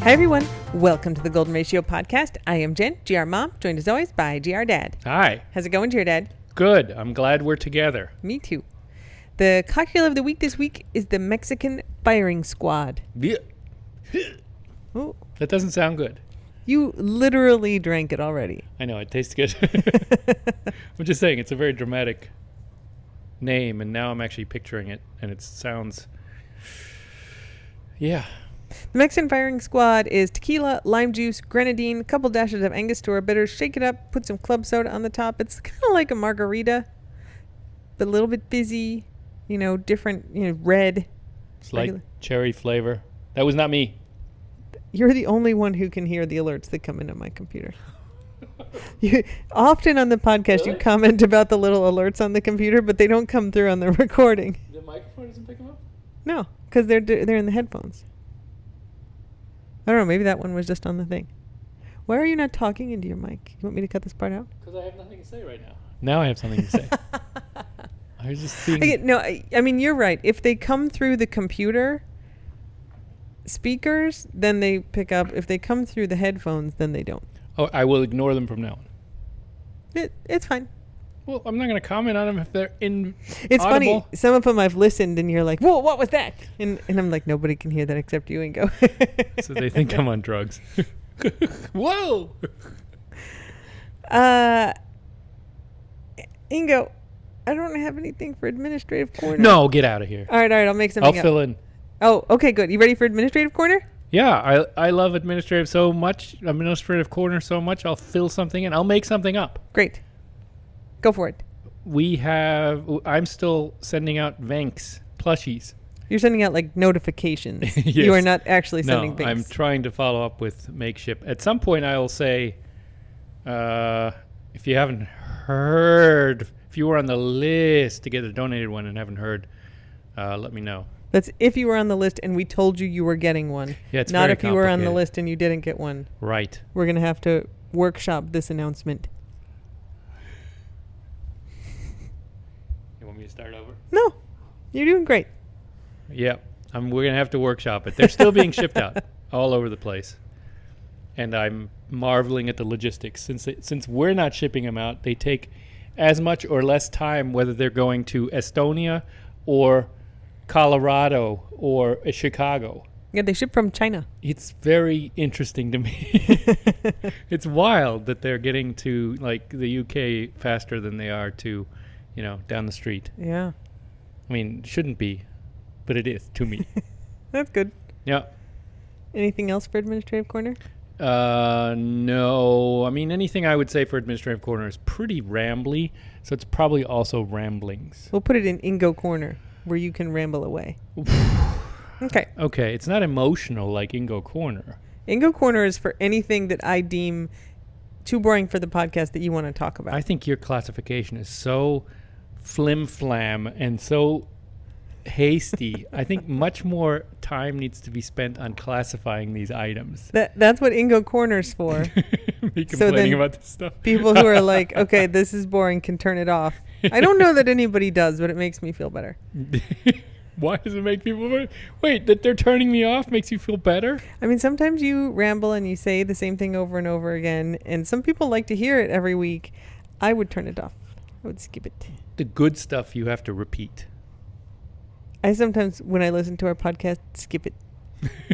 Hi, everyone. Welcome to the Golden Ratio podcast. I am Jen, GR Mom, joined as always by GR Dad. Hi. How's it going, GR Dad? Good. I'm glad we're together. Me too. The cocktail of the week this week is the Mexican Firing Squad. Oh, That doesn't sound good. you literally drank it already. I know, it tastes good. I'm just saying, it's a very dramatic name, and now I'm actually picturing it, and it sounds... Yeah. The Mexican Firing Squad is tequila, lime juice, grenadine, a couple dashes of Angostura bitters, shake it up, put some club soda on the top. It's kind of like a margarita, but a little bit fizzy, different, red. It's like cherry flavor. That was not me. You're the only one who can hear the alerts that come into my computer. Often on the podcast, You comment about the little alerts on the computer, but they don't come through on the recording. The microphone doesn't pick them up? No, because they're in the headphones. I don't know. Maybe that one was just on the thing. Why are you not talking into your mic? You want me to cut this part out? Because I have nothing to say right now. Now I have something to say. I was just being... I mean, you're right. If they come through the computer speakers, then they pick up. If they come through the headphones, then they don't. Oh, I will ignore them from now on. It's fine. Well, I'm not going to comment on them if they're It's audible. funny. Some of them I've listened, and you're like, "Whoa, what was that?" And I'm like, nobody can hear that except you, Ingo. So they think I'm on drugs. Whoa! Ingo, I don't have anything for administrative corner. No, get out of here. All right. I'll make something I'll up. fill in. Oh, okay, good. You ready for administrative corner? Yeah, I love administrative corner so much, I'll fill something in. I'll make something up. Great. Go for it. I'm still sending out Vanks plushies. You're sending out like notifications. Yes. You are not actually sending No, things. I'm trying to follow up with Makeship. At some point, I will say, if you haven't heard, if you were on the list to get a donated one and haven't heard, let me know. That's if you were on the list and we told you were getting one. Yeah, it's not very if you were on the complicated. list and you didn't get one. Right. We're going to have to workshop this announcement. You want me to start over? No, you're doing great. Yeah, we're going to have to workshop it. They're still being shipped out all over the place. And I'm marveling at the logistics. Since we're not shipping them out, they take as much or less time, whether they're going to Estonia or Colorado or Chicago. Yeah, they ship from China. It's very interesting to me. It's wild that they're getting to like the UK faster than they are to, down the street. Yeah. I mean, it shouldn't be, but it is to me. That's good. Yeah. Anything else for administrative corner? No. I mean, anything I would say for administrative corner is pretty rambly, so it's probably also ramblings. We'll put it in Ingo corner where you can ramble away. Okay. Okay, it's not emotional like Ingo Corner. Ingo corner is for anything that I deem too boring for the podcast that you want to talk about. I think your classification is so flim-flam and so hasty. I think much more time needs to be spent on classifying these items. That's what Ingo corner's for. Me So complaining then about this stuff. People who are like, okay, this is boring, can turn it off. I don't know that anybody does, but it makes me feel better. Why does it make people... Wait, that they're turning me off makes you feel better? I mean, sometimes you ramble and you say the same thing over and over again, and some people like to hear it every week. I would turn it off. I would skip it. The good stuff you have to repeat. I sometimes, when I listen to our podcast, skip it.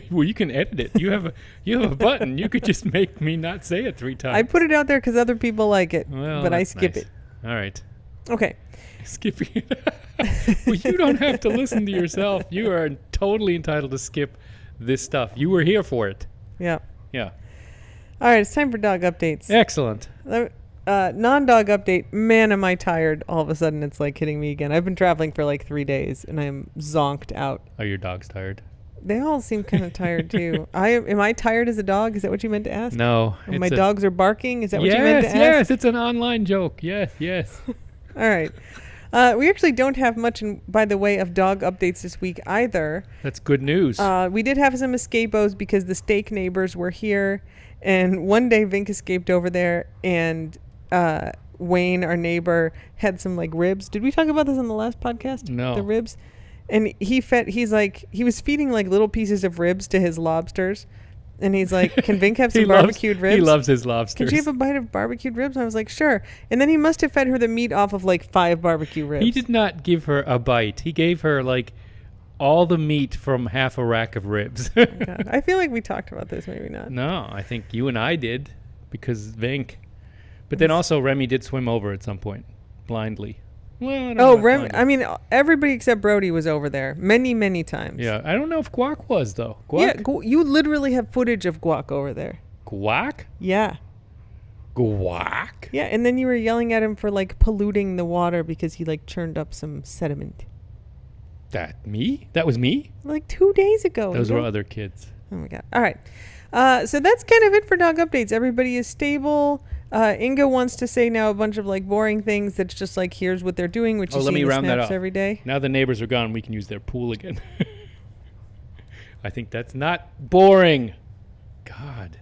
Well, you can edit it. You have a button. You could just make me not say it 3 times. I put it out there because other people like it, Well, but I that's skip nice. it. All right. Okay. Skipping it. Well, you don't have to listen to yourself. You are totally entitled to skip this stuff. You were here for it. Yeah. Yeah. All right, it's time for dog updates. Excellent. Non-dog update. Man, am I tired. All of a sudden, it's like hitting me again. I've been traveling for like 3 days, and I'm zonked out. Are your dogs tired? They all seem kind of tired, too. Am I tired as a dog? Is that what you meant to ask? No. My dogs are barking? Is that what you meant to ask? Yes, it's an online joke. Yes. All right. We actually don't have much by the way of dog updates this week either. That's good news. We did have some escapos because the steak neighbors were here. And one day Vink escaped over there and Wayne, our neighbor, had some like ribs. Did we talk about this on the last podcast? No. The ribs? And he was feeding like little pieces of ribs to his lobsters. And he's like, can Vink have He some barbecued ribs? He loves his lobsters. Can she have a bite of barbecued ribs? I was like, sure. And then he must have fed her the meat off of like 5 barbecue ribs. He did not give her a bite. He gave her like all the meat from half a rack of ribs. Oh my God. I feel like we talked about this, maybe not. No, I think you and I did because Vink. But then also Remy did swim over at some point blindly. Well, I don't know Oh, about Rem. blindly. I mean, everybody except Brody was over there many, many times. Yeah, I don't know if Guac was though. Yeah, Guac? you literally have footage of Guac over there. Guac? Yeah. Guac? Yeah, and then you were yelling at him for like polluting the water because he like churned up some sediment. That me? That was me? Like 2 days ago. Those you were know? other kids. Oh my God. All right. So that's kind of it for dog updates. Everybody is stable. Inga wants to say now a bunch of like boring things that's just like, here's what they're doing, which is Let me seeing the round that snaps up. every day. Now the neighbors are gone, we can use their pool again. I think that's not boring. God.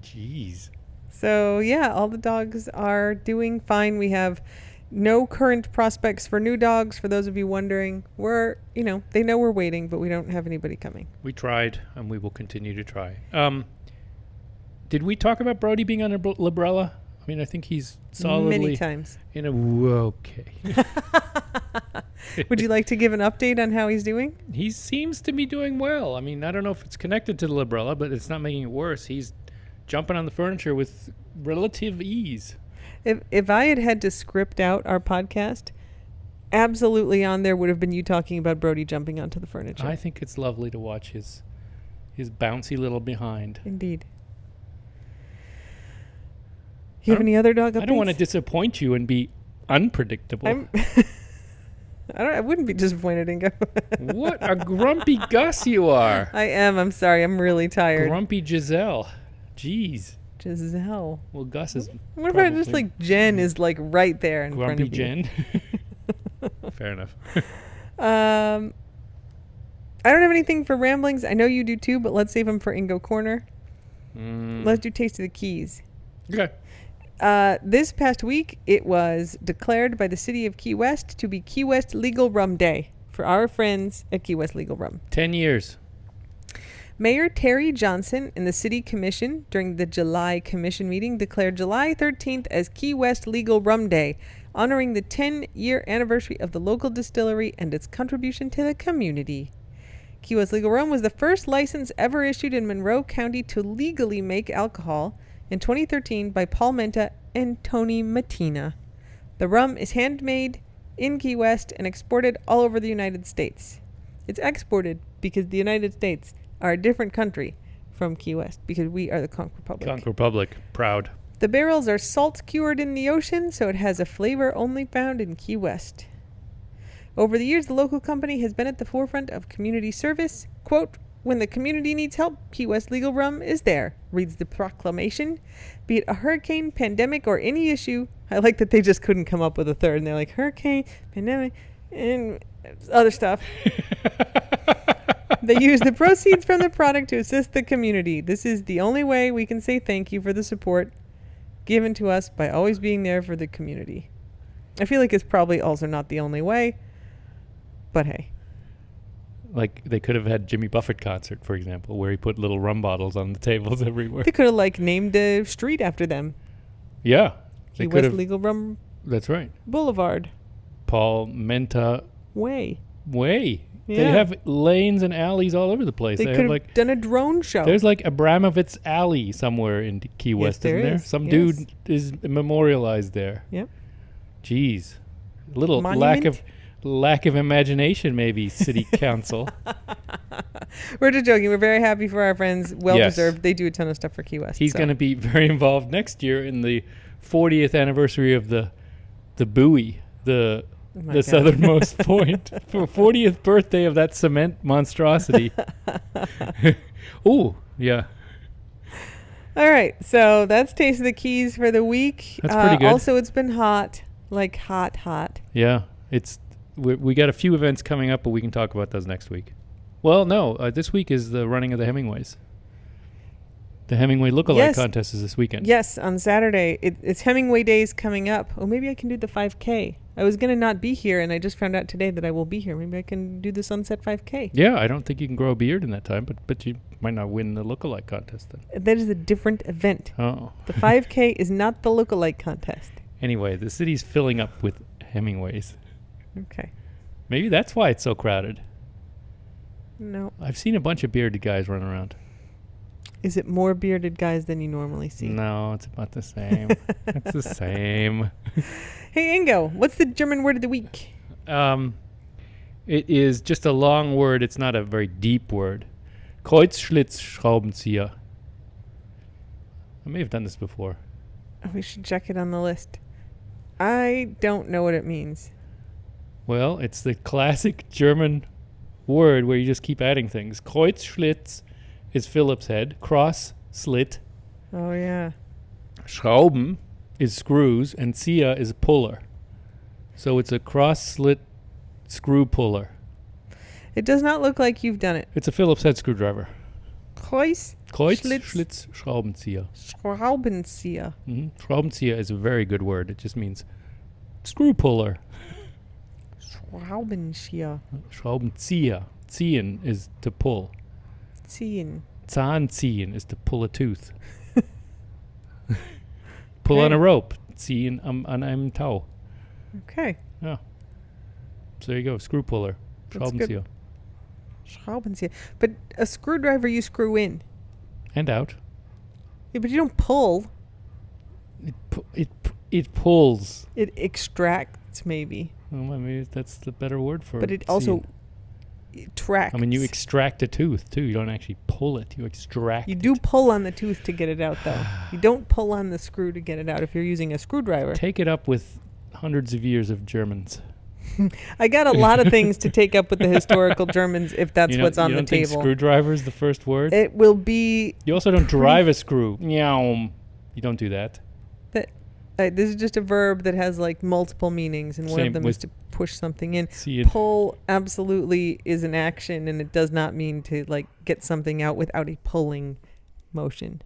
Jeez. So yeah, all the dogs are doing fine. We have no current prospects for new dogs. For those of you wondering, they know we're waiting, but we don't have anybody coming. We tried, and we will continue to try. Did we talk about Brody being on a Librella? I mean, I think he's solidly Many times. in a okay. Would you like to give an update on how he's doing? He seems to be doing well. I mean, I don't know if it's connected to the Librella, but it's not making it worse. He's jumping on the furniture with relative ease. If I had to script out our podcast, absolutely on there would have been you talking about Brody jumping onto the furniture. I think it's lovely to watch his bouncy little behind. Indeed. You have any other dog updates? I don't want to disappoint you and be unpredictable. I wouldn't be disappointed, Ingo. What a grumpy Gus you are. I am. I'm sorry. I'm really tired. Grumpy Giselle. Jeez. Giselle. Well, Gus is What about just like Jen is like right there in front grumpy of you? Jen. Fair enough. I don't have anything for ramblings. I know you do too, but let's save them for Ingo Corner. Let's do Taste of the Keys. Okay. This past week, it was declared by the city of Key West to be Key West Legal Rum Day for our friends at Key West Legal Rum. 10 years. Mayor Terry Johnson and the city commission during the July commission meeting declared July 13th as Key West Legal Rum Day, honoring the 10-year anniversary of the local distillery and its contribution to the community. Key West Legal Rum was the first license ever issued in Monroe County to legally make alcohol in 2013 by Paul Menta and Tony Matina. The rum is handmade in Key West and exported all over the United States. It's exported because the United States are a different country from Key West because we are the Conch Republic. Conch Republic. Proud. The barrels are salt cured in the ocean, so it has a flavor only found in Key West. Over the years, the local company has been at the forefront of community service. Quote, "When the community needs help, Key West Legal Rum is there," reads the proclamation. Be it a hurricane, pandemic, or any issue. I like that they just couldn't come up with a third, and they're like, hurricane, pandemic, and other stuff. They use the proceeds from the product to assist the community. This is the only way we can say thank you for the support given to us by always being there for the community. I feel like it's probably also not the only way, but hey. Like they could have had Jimmy Buffett concert, for example, where he put little rum bottles on the tables everywhere. They could have like named a street after them. Yeah. Key They West could have. Legal Rum That's right. Boulevard Paul Menta Way. Way. Yeah. They have lanes and alleys all over the place. They They could have have like done a drone show. there's like Abramovitz Alley somewhere in Key West, there isn't there? is. Some Yes. dude is memorialized there. Yep. Jeez. Little Monument? lack of imagination, maybe, city council. We're just joking. We're very happy for our friends. Well Yes. deserved. They do a ton of stuff for Key West. He's so. going to be very involved next year in the 40th anniversary of the buoy, the my the God. southernmost point, for 40th birthday of that cement monstrosity. Ooh, yeah. All right. So that's Taste of the Keys for the week. That's pretty good. Also, it's been hot. Like hot. Yeah, we got a few events coming up, but we can talk about those next week. Well, no, this week is the running of the Hemingways. The Hemingway lookalike Yes. contest is this weekend. Yes, on Saturday. It's Hemingway Days coming up. Oh, maybe I can do the 5K. I was going to not be here, and I just found out today that I will be here. Maybe I can do the Sunset 5K. Yeah, I don't think you can grow a beard in that time, but you might not win the lookalike contest then. That is a different event. Oh. The 5K is not the lookalike contest. Anyway, the city's filling up with Hemingways. Okay. Maybe that's why it's so crowded. No. I've seen a bunch of bearded guys run around. Is it more bearded guys than you normally see? No, it's about the same. It's the same. Hey, Ingo, what's the German word of the week? It is just a long word. It's not a very deep word. Kreuzschlitzschraubenzieher. I may have done this before. Oh, we should check it on the list. I don't know what it means. Well, it's the classic German word where you just keep adding things. Kreuzschlitz is Phillips head. Cross, slit. Oh, yeah. Schrauben is screws, and Zieher is a puller. So it's a cross slit screw puller. It does not look like you've done it. It's a Phillips head screwdriver. Kreuz, Kreuzschlitz Schraubenzieher. Schraubenzieher. Schraubenzieher is a very good word. It just means screw puller. Schraubenzieher. Schraubenzieher. Ziehen is to pull. Ziehen. Zahnziehen is to pull a tooth. Pull on a rope. Ziehen an einem Tau. Okay. Yeah. So there you go. Screw puller. That's good. Schraubenzieher. Schraubenzieher. But a screwdriver you screw in. And out. Yeah, but you don't pull. It pulls. It extracts, maybe. Well, maybe that's the better word for it. But it also tracts. I mean, you extract a tooth, too. You don't actually pull it. You extract You it. do pull on the tooth to get it out, though. You don't pull on the screw to get it out if you're using a screwdriver. Take it up with hundreds of years of Germans. I got a lot of things to take up with the historical Germans if that's You what's on you the don't think table. screwdriver is the first word? It will be... You also don't drive a screw. Meow. You don't do that. this is just a verb that has like multiple meanings, and one Same of them with is to push something in. See it. Pull absolutely is an action, and it does not mean to like get something out without a pulling motion.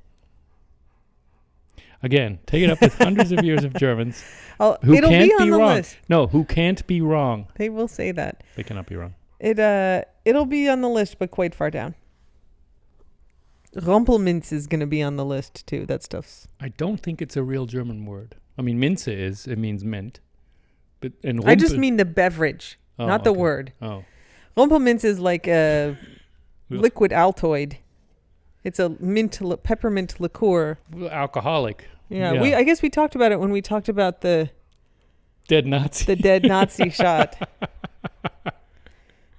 Again, take it up with hundreds of years of Germans who It'll can't be on the wrong. list. No, who can't be wrong. They will say that. They cannot be wrong. It'll be on the list, but quite far down. Rumpelminz is going to be on the list too. That stuff's. I don't think it's a real German word. I mean, Minze is. It means mint. But and I just mean the beverage, not the okay. word. Oh. Rumpelminz is like a liquid Altoid. It's a peppermint liqueur. Well, alcoholic. Yeah, I guess we talked about it when we talked about the Dead Nazi. the dead Nazi shot.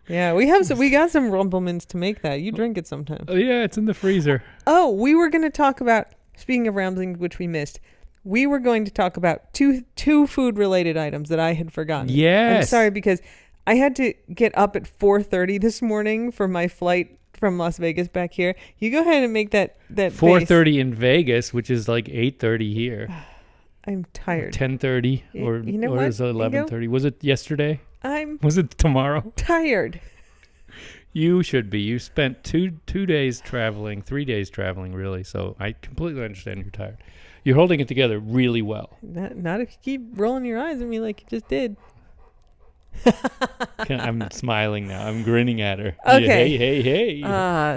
Yeah, we got some Rumpelminz to make that. You drink it sometime. Oh, yeah, it's in the freezer. Oh, we were going to talk about, speaking of rambling, which we missed, we were going to talk about two food-related items that I had forgotten. Yes. I'm sorry, because I had to get up at 4:30 this morning for my flight from Las Vegas back here. You go ahead and make that 4:30 in Vegas, which is like 8:30 here. I'm tired. 10:30 or You know what, is it 11:30? Was it yesterday? I'm Was it tomorrow? tired. You should be. You spent two days traveling, 3 days traveling, really. So I completely understand you're tired. You're holding it together really well. Not if you keep rolling your eyes at me like you just did. I'm smiling now. I'm grinning at her. Okay. Hey.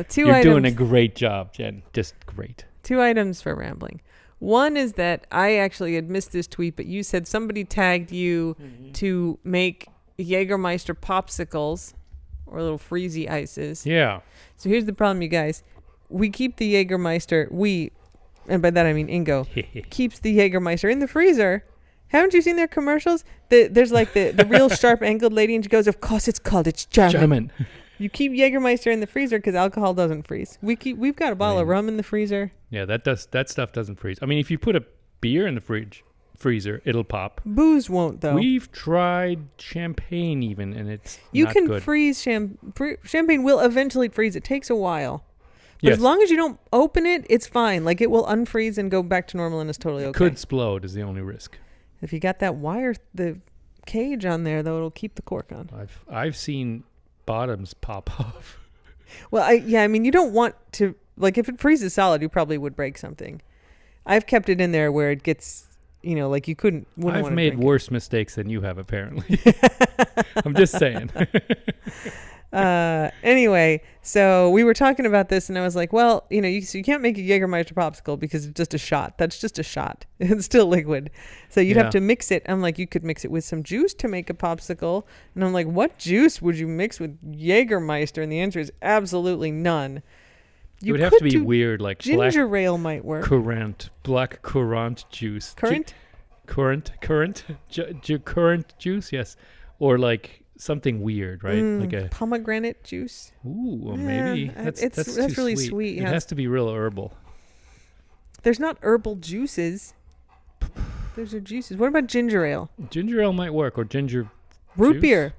Two You're items. doing a great job, Jen. Just great. 2 items for rambling. One is that I actually had missed this tweet, but you said somebody tagged you to make Jägermeister popsicles or little freezy ices. Yeah. So here's the problem, you guys. We keep the Jägermeister, and by that I mean Ingo, keeps the Jägermeister in the freezer. Haven't you seen their commercials? There's like the real sharp angled lady, and she goes, "Of course it's German." You keep Jägermeister in the freezer because alcohol doesn't freeze. We've got a bottle of rum in the freezer. Yeah, that stuff doesn't freeze. I mean, if you put a beer in the freezer, it'll pop. Booze won't, though. We've tried champagne even, and it's You not can good. freeze champagne. Will eventually freeze. It takes a while. But Yes. as long as you don't open it, it's fine. Like it will unfreeze and go back to normal, and it's totally okay. Could explode is the only risk. If you got that the cage on there, though, it'll keep the cork on. I've seen bottoms pop off. Well, I mean, you don't want to like if it freezes solid, you probably would break something. I've kept it in there where it gets, like you wouldn't I've wanna made drink it. worse mistakes than you have, apparently. I'm just saying. Anyway, so we were talking about this, and I was like, well, you can't make a Jägermeister popsicle because it's just a shot. That's just a shot. It's still liquid. So you'd have Yeah. to mix it. I'm like, you could mix it with some juice to make a popsicle. And I'm like, what juice would you mix with Jägermeister? And the answer is absolutely none. It would have to be do weird, like black ginger ale might work. black currant juice. Currant? Currant juice, yes. Or like something weird, right? Like a pomegranate juice. ooh, or Yeah, maybe that's that's too really sweet. sweet, It yeah. has to be real herbal. There's not herbal juices. Those are juices. What about ginger ale? Ginger ale might work, or ginger Root juice? beer.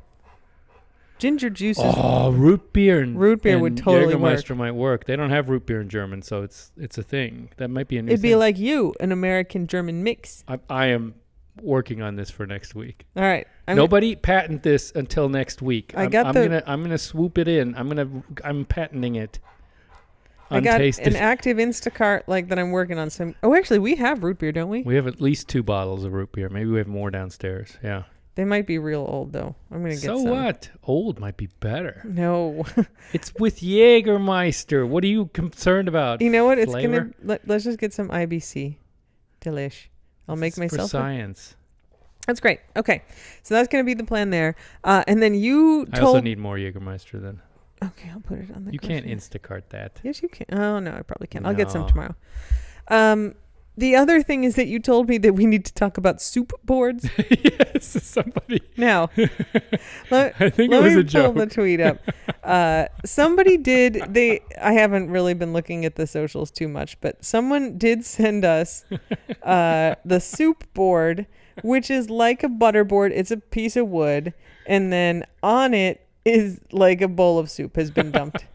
Ginger juice is Oh, root beer and Root beer would and totally Jägermeister might work. They don't have root beer in German, so it's a thing. That might be a new It'd thing. be like you, an American-German mix. I am working on this for next week. All right. Nobody patent this until next week. I got the- I'm gonna swoop it in. I'm patenting it. I got Untasted. an active Instacart that I'm working on. Some. Oh, actually, we have root beer, don't we? We have at least 2 bottles of root beer. Maybe we have more downstairs. Yeah. They might be real old though. I'm gonna get So some. what? Old might be better. No. It's with Jägermeister. What are you concerned about? You know what? It's Flavor? let's just get some IBC. Delish. I'll make It's myself. for science. That's great. Okay, so that's gonna be the plan there. And then you I told. also need more Jägermeister then. Okay, I'll put it on the. You can't question. Instacart that. Yes, you can. Oh no, I probably can. I'll get some No. tomorrow. The other thing is that you told me that we need to talk about soup boards. Yes, somebody. Now, let, I think let it was me a pull joke. the tweet up. Somebody did. I haven't really been looking at the socials too much, but someone did send us the soup board, which is like a butter board. It's a piece of wood, and then on it is like a bowl of soup has been dumped.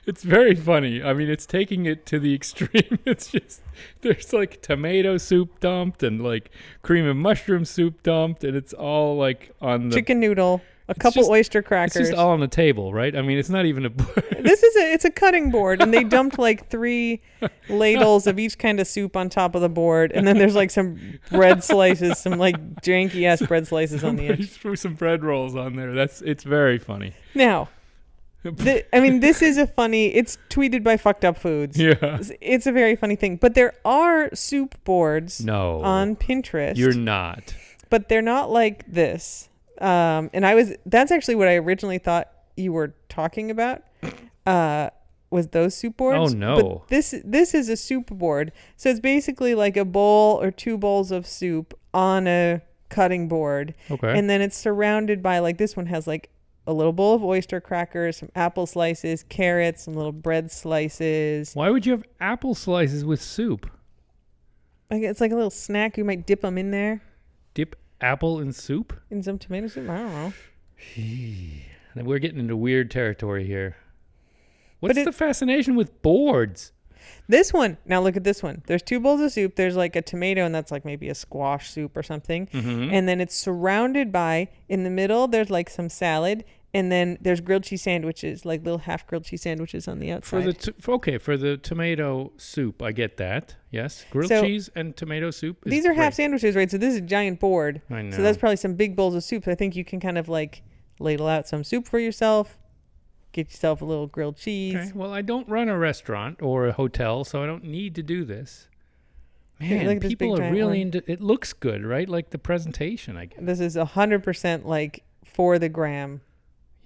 It's very funny. I mean, it's taking it to the extreme. It's just there's like tomato soup dumped and like cream and mushroom soup dumped, and it's all like on the Chicken noodle, a It's couple just- oyster It's crackers. just all on the table, right? I mean, it's not even a. It's a cutting board, and they dumped like 3 ladles of each kind of soup on top of the board, and then there's like some bread slices, some like janky ass bread slices on the Somebody edge. threw some bread rolls on there. It's very funny. Now, this is a funny. It's tweeted by Fucked Up Foods. Yeah. It's a very funny thing, but there are soup boards No. on Pinterest. You're not. But they're not like this. And that's actually what I originally thought you were talking about. Was those soup boards? Oh, no. But this is a soup board. So it's basically like a bowl or 2 bowls of soup on a cutting board. Okay. And then it's surrounded by like this one has like a little bowl of oyster crackers, some apple slices, carrots, some little bread slices. Why would you have apple slices with soup? Like it's like a little snack. You might dip them in there Dip apple in soup? in some tomato soup. I don't know. Then we're getting into weird territory here. What's But the fascination with boards? This one, now look at this one. There's 2 bowls of soup. There's like a tomato, and that's like maybe a squash soup or something. Mm-hmm. And then it's surrounded by, in the middle, there's like some salad. And then there's grilled cheese sandwiches, like little half grilled cheese sandwiches on the outside. For the tomato soup, I get that. Yes, grilled So, cheese and tomato soup. These are half great. sandwiches, right? So this is a giant board. I know. So that's probably some big bowls of soup. So I think you can kind of like ladle out some soup for yourself. Get yourself a little grilled cheese. Okay. Well, I don't run a restaurant or a hotel, so I don't need to do this. Here, Man, look at this people big are giant really one. into. It looks good, right? Like the presentation, I guess. This is 100% like for the gram.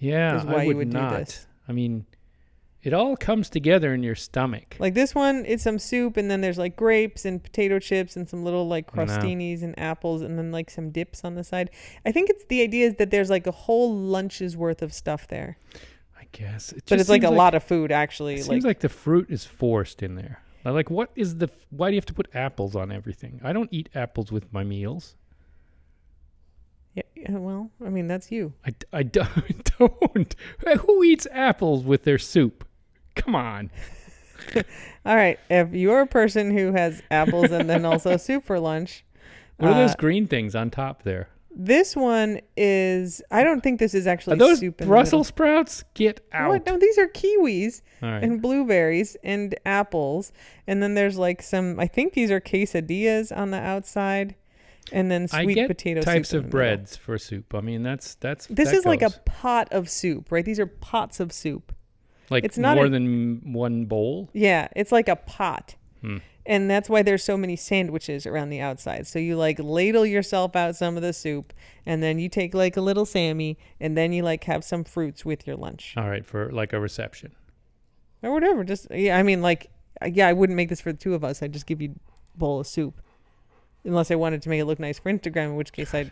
Yeah, is why I you would would do not. this. I mean, it all comes together in your stomach. Like this one, it's some soup, and then there's like grapes and potato chips and some little like No. crostinis and apples, and then like some dips on the side. I think it's the idea is that there's like a whole lunch's worth of stuff there, I guess. It but just it's like a seems lot of food actually. It seems like the fruit is forced in there. Like, what is the? Why do you have to put apples on everything? I don't eat apples with my meals. yeah, well, I mean that's you. I don't. Who eats apples with their soup? Come on. All right, if you're a person who has apples and then also soup for lunch, What are those green things on top there? This one is, I don't think this is actually Are those soup in Brussels sprouts? Get the out. middle. What? No, these are kiwis All right. and blueberries and apples. And then there's like some, I think these are quesadillas on the outside. And then I sweet get potato types soup in of the middle. breads for soup. I mean, that's This that is like a goes. pot of soup, right? These are pots of soup. Like it's not more a- than one bowl. Yeah, it's like a pot. Hmm. And that's why there's so many sandwiches around the outside. So you like ladle yourself out some of the soup, and then you take like a little Sammy, and then you like have some fruits with your lunch All right, for like a reception. or whatever. Just, yeah, I mean, like, yeah, I wouldn't make this for the two of us. I'd just give you a bowl of soup. Unless I wanted to make it look nice for Instagram, in which case I'd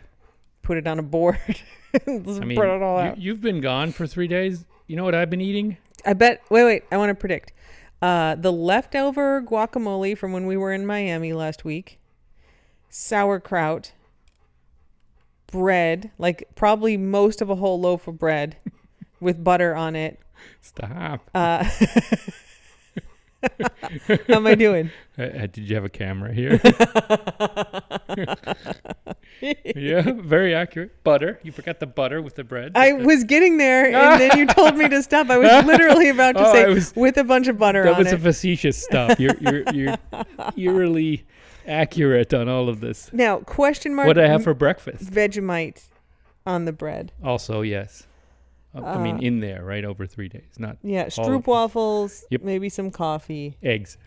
put it on a board and just I mean, spread it all out. you've been gone for 3 days. You know what I've been eating? I bet. Wait. I want to predict. The leftover guacamole from when we were in Miami last week, sauerkraut, bread, like probably most of a whole loaf of bread with butter on it. Stop. How am I doing? Did you have a camera here? Yeah, very accurate. Butter. You forgot the butter with the bread. I was getting there, and then you told me to stop. I was literally about to Oh, say I was- with a bunch of butter That on was a it. facetious stop. You're eerily accurate on all of this. Now, question mark. What did I have for breakfast? Vegemite on the bread. Also, yes. I mean, in there, right, over 3 days. Not Yeah, all stroop waffles, Yep. maybe some coffee, eggs.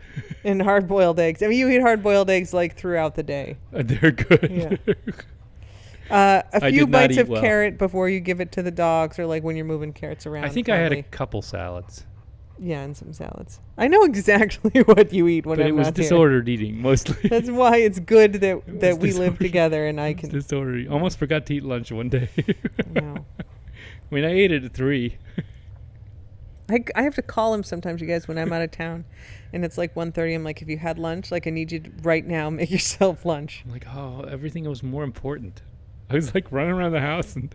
and hard-boiled eggs. I mean, you eat hard-boiled eggs like throughout the day. They're good. Yeah. A I few did not bites eat of well. carrot before you give it to the dogs, or like when you're moving carrots around. I think I had a probably. couple salads. Yeah, and some salads. I know exactly what you eat when But I'm it was not here. disordered eating, mostly. That's why it's good that was we live disordered. together and I can. Disordered eating. Almost forgot to eat lunch one day. No. I mean, I ate it at 3. I have to call him sometimes, you guys, when I'm out of town, and it's like 1:30. I'm like, if you had lunch, like I need you to right now make yourself lunch. I'm like, oh, everything was more important. I was like running around the house, and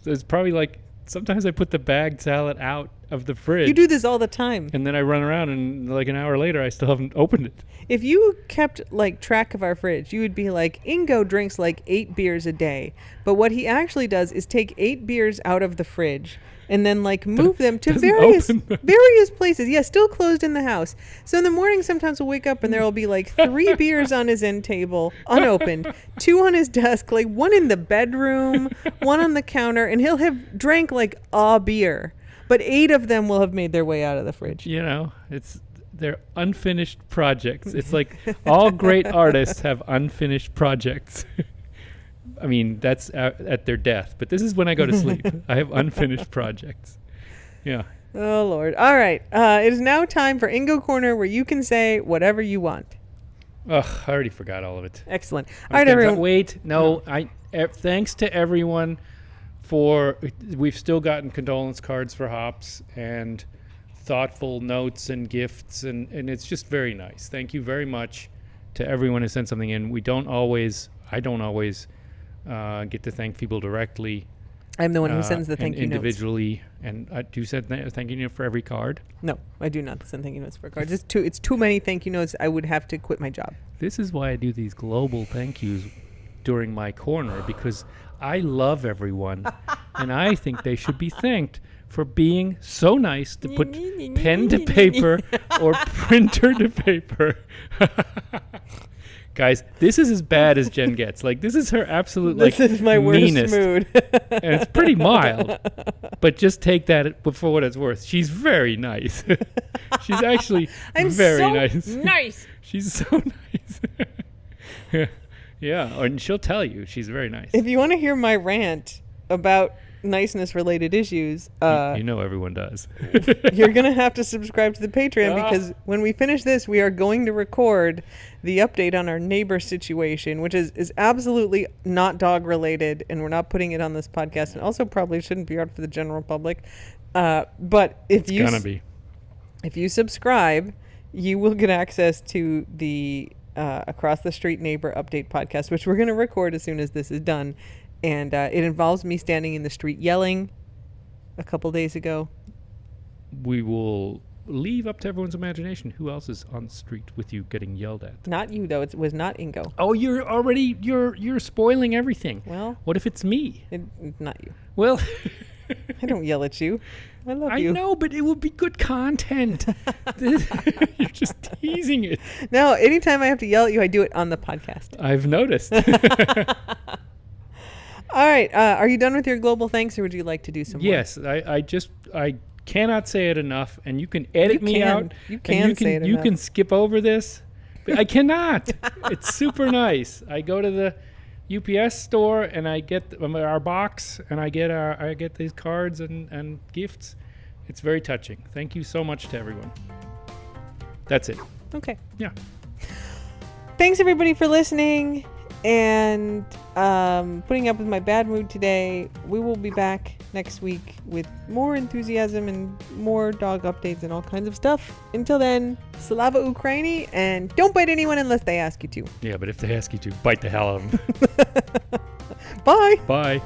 it's probably like sometimes I put the bagged salad out of the fridge. You do this all the time. And then I run around, and like an hour later, I still haven't opened it. If you kept like track of our fridge, you would be like, Ingo drinks like 8 beers a day. But what he actually does is take 8 beers out of the fridge and then like move them to doesn't various open them. various places. Yeah, still closed in the house. So in the morning, sometimes we'll wake up and there will be like 3 beers on his end table, unopened, 2 on his desk, like 1 in the bedroom, 1 on the counter, and he'll have drank like a beer. But 8 of them will have made their way out of the fridge. You know, they're unfinished projects. It's like all great artists have unfinished projects. I mean, that's at their death. But this is when I go to sleep. I have unfinished projects. Yeah. Oh, Lord. All right. It is now time for Ingo Corner, where you can say whatever you want. Ugh, I already forgot all of it. Excellent. All Okay, right, but everyone. wait, no. Thanks to everyone we've still gotten condolence cards for Hops and thoughtful notes and gifts, and it's just very nice. Thank you very much to everyone who sent something in. I don't always get to thank people directly. I'm the one who sends the and thank you notes. individually, and I do send thank you note for every card. No, I do not send thank you notes for cards. It's too many thank you notes. I would have to quit my job. This is why I do these global thank yous during my corner, because I love everyone, and I think they should be thanked for being so nice to put pen to paper or printer to paper. Guys, this is as bad as Jen gets. Like, this is her absolute, like, This is my worst meanest. mood. And it's pretty mild, but just take that for what it's worth. She's very nice. She's actually I'm very so nice. nice. She's so nice. Yeah, and she'll tell you she's very nice. If you want to hear my rant about niceness-related issues, You know everyone does. you're going to have to subscribe to the Patreon, Ah. because when we finish this, we are going to record the update on our neighbor situation, which is absolutely not dog-related, and we're not putting it on this podcast, and also probably shouldn't be out for the general public. But if It's gonna be. if you subscribe, you will get access to the Across the Street Neighbor Update podcast, which we're going to record as soon as this is done. And it involves me standing in the street yelling a couple days ago. We will leave up to everyone's imagination. Who else is on the street with you getting yelled at? Not you though. It was not Ingo. Oh, you're spoiling everything. Well, What if it's me? it's not you. Well, I don't yell at you. I love I you. know, but it would be good content. You're just teasing it. No, anytime I have to yell at you, I do it on the podcast. I've noticed. All right. Are you done with your global thanks, or would you like to do some more? Yes, I cannot say it enough, and you can edit me out. You can say it You enough. can skip over this. But I cannot. It's super nice. I go to the UPS store and I get our box, and I get these cards and gifts. It's very touching. Thank you so much to everyone. That's it. Okay. Yeah. Thanks everybody for listening and putting up with my bad mood today. We will be back next week with more enthusiasm and more dog updates and all kinds of stuff. Until then, Slava Ukraini, and don't bite anyone unless they ask you to. Yeah, but if they ask you to, bite the hell out of them. Bye. Bye.